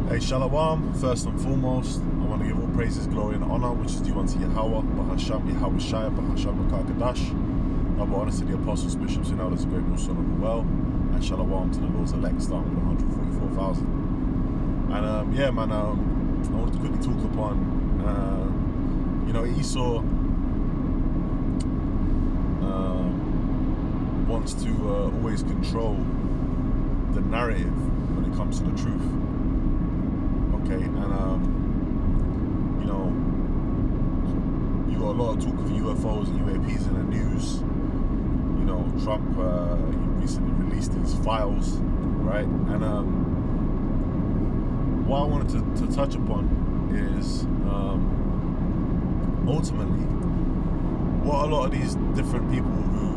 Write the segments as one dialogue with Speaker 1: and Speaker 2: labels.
Speaker 1: Hey, Shalom, first and foremost, I want to give all praises, glory, and honor, which is due unto Yahweh, Bahasham, Yahweh Shai, Bahasham, Kadash. Double honor to the apostles, bishops, and elders, a great rule, son of the well, and Shalom to the Lord's elect, starting with 144,000. And yeah, man, I wanted to quickly talk upon, Esau wants to always control the narrative when it comes to the truth. Okay, and you got a lot of talk of UFOs and UAPs in the news. You know, Trump he recently released these files, right? And what I wanted to touch upon is ultimately what a lot of these different people who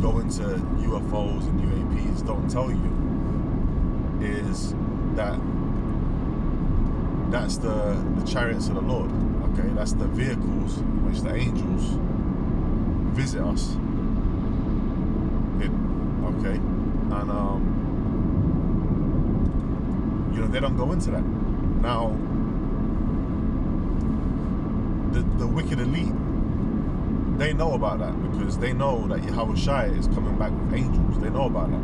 Speaker 1: go into UFOs and UAPs don't tell you is that that's the chariots of the Lord. Okay, that's the vehicles in which the angels visit us in. Okay, and they don't go into that. Now, the wicked elite, they know about that because they know that Yahweh Shai is coming back with angels. They know about that.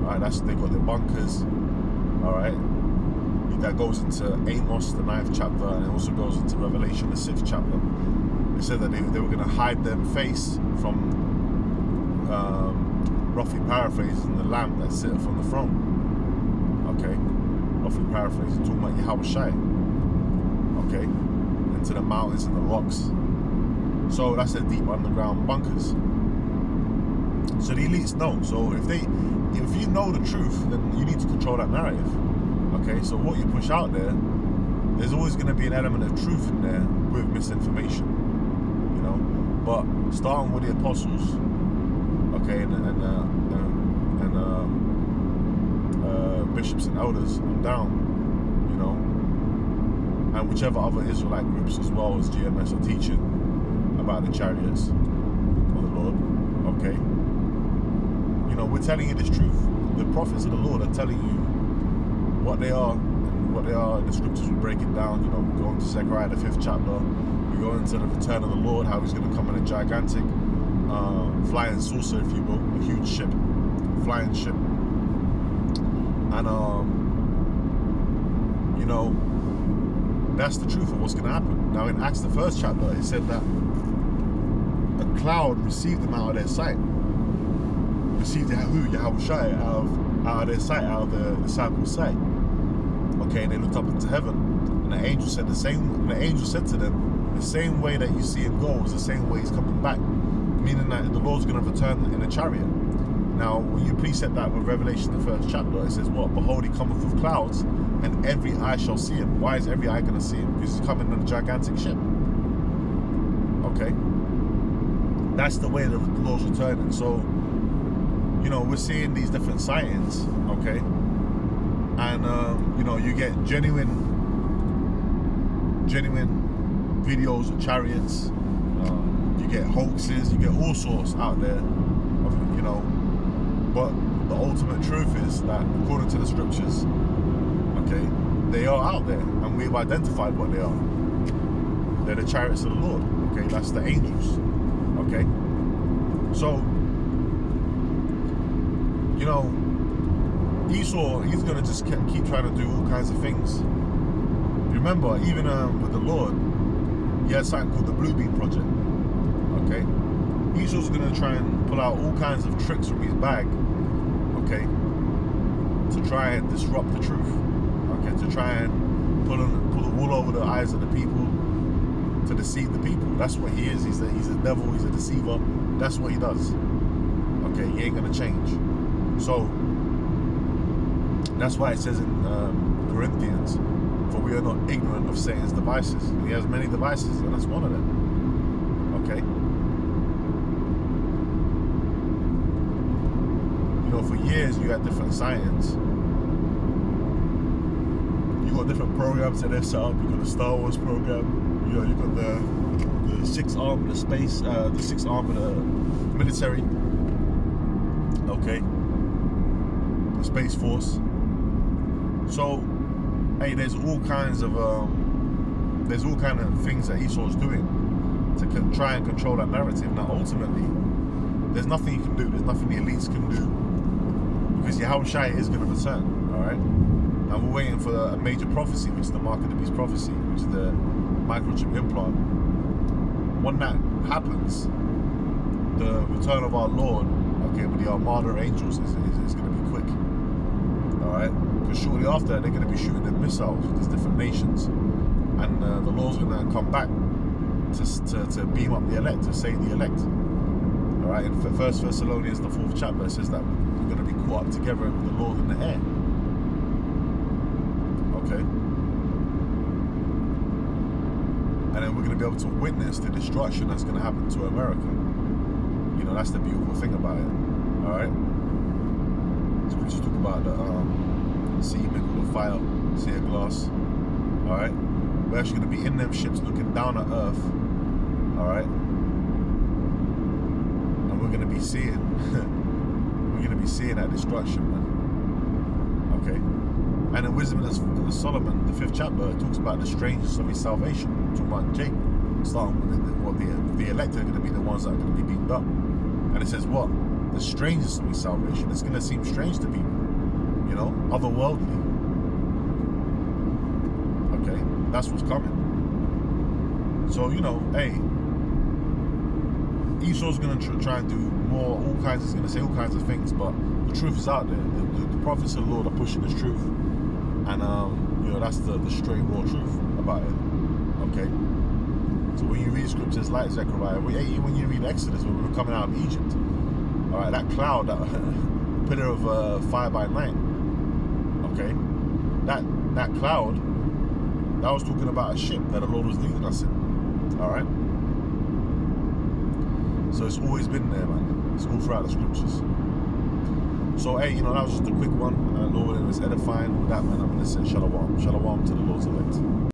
Speaker 1: All right, they got their bunkers. All right. That goes into Amos, the 9th chapter, and it also goes into Revelation, the 6th chapter. They said that they were going to hide their face from, roughly paraphrasing, the Lamb that sitteth on the throne. Okay, roughly paraphrasing, talking about Yahweh Shai. Okay, into the mountains and the rocks. So that's their deep underground bunkers. So the elites know. So if you know the truth, then you need to control that narrative. Okay, so what you push out there, there's always going to be an element of truth in there with misinformation, But starting with the apostles, okay, and bishops and elders, I'm down, and whichever other Israelite groups as well as GMS are teaching about the chariots of the Lord, okay. We're telling you this truth. The prophets of the Lord are telling you what they are and what they are in the scriptures. We break it down, we go into Zechariah, the 5th chapter, we go into the return of the Lord, how he's going to come in a gigantic flying saucer, if you will, a huge ship, flying ship. And that's the truth of what's going to happen. Now in Acts, the 1st chapter, it said that a cloud received them out of their sight, received Yahweh Shai out of their sight, out of the disciples' sight. Okay, and they looked up into heaven, and the angel said the same. And the angel said to them, the same way that you see him go is the same way he's coming back, meaning that the Lord's going to return in a chariot. Now, when you precept that with Revelation, the 1st chapter, it says, "What? Behold, he cometh with clouds, and every eye shall see him." Why is every eye going to see him? Because he's coming in a gigantic ship. Okay, that's the way the Lord's returning. So, we're seeing these different sightings. Okay. And you get genuine videos of chariots. You get hoaxes. You get all sorts out there. But the ultimate truth is that, according to the scriptures, okay, they are out there, and we've identified what they are. They're the chariots of the Lord. Okay, that's the angels. Okay, so Esau, he's going to just keep trying to do all kinds of things. Remember, even with the Lord, he had something called the Blue Beam Project. Okay? Esau's going to try and pull out all kinds of tricks from his bag, okay, to try and disrupt the truth. Okay, to try and pull the wool over the eyes of the people, to deceive the people. That's what he is. He's a devil, he's a deceiver. That's what he does. Okay, he ain't going to change. So, that's why it says in Corinthians, "For we are not ignorant of Satan's devices." And he has many devices, and that's one of them. Okay? For years, you had different sightings. You got different programs that they've set up. You got the Star Wars program. You got the 6th arm of the space, the 6th arm of the military. Okay? The Space Force. So, hey, there's all kinds of things that Esau's doing to try and control that narrative. Now, ultimately, there's nothing you can do. There's nothing the elites can do, because Yahushua is going to return. All right, and we're waiting for a major prophecy, which is the mark of the beast prophecy, which is the microchip implant. When that happens, the return of our Lord, okay, with the armada of angels is going to be quick. All right, because shortly after they're going to be shooting them missiles with these different nations, and the Lord's going to come back to beam up the elect, to save the elect. All right, in 1 Thessalonians, the 4th chapter, it says that we're going to be caught up together with the Lord in the air. Okay, and then we're going to be able to witness the destruction that's going to happen to America. You know, that's the beautiful thing about it. All right, scriptures talk about the sea mingled with fire, sea of glass. All right, we're actually going to be in them ships looking down at earth. All right, and we're going to be seeing that destruction, man. Okay, and in Wisdom of Solomon, the 5th chapter, it talks about the strangeness of his salvation. Talking about Jacob, starting with the elect are going to be the ones that are going to be beamed up, and it says what? The strangeness of his salvation. It's going to seem strange to people, you know, otherworldly. Okay, that's what's coming. So, you know, hey, Esau's going to try and do more, all kinds. He's going to say all kinds of things, but the truth is out there. The prophets of the Lord are pushing this truth, and you know, that's the straight raw truth about it. Okay. So when you read scriptures like Zechariah, when you read Exodus, when we were coming out of Egypt, all right, that cloud, that pillar of fire by night. Okay, that cloud, that was talking about a ship that the Lord was leading us in. All right. So it's always been there, man. It's all throughout the scriptures. So, hey, you know, that was just a quick one. Lord, it was edifying. With that, man, I'm going to say shalom. Shalom to the Lord's elect.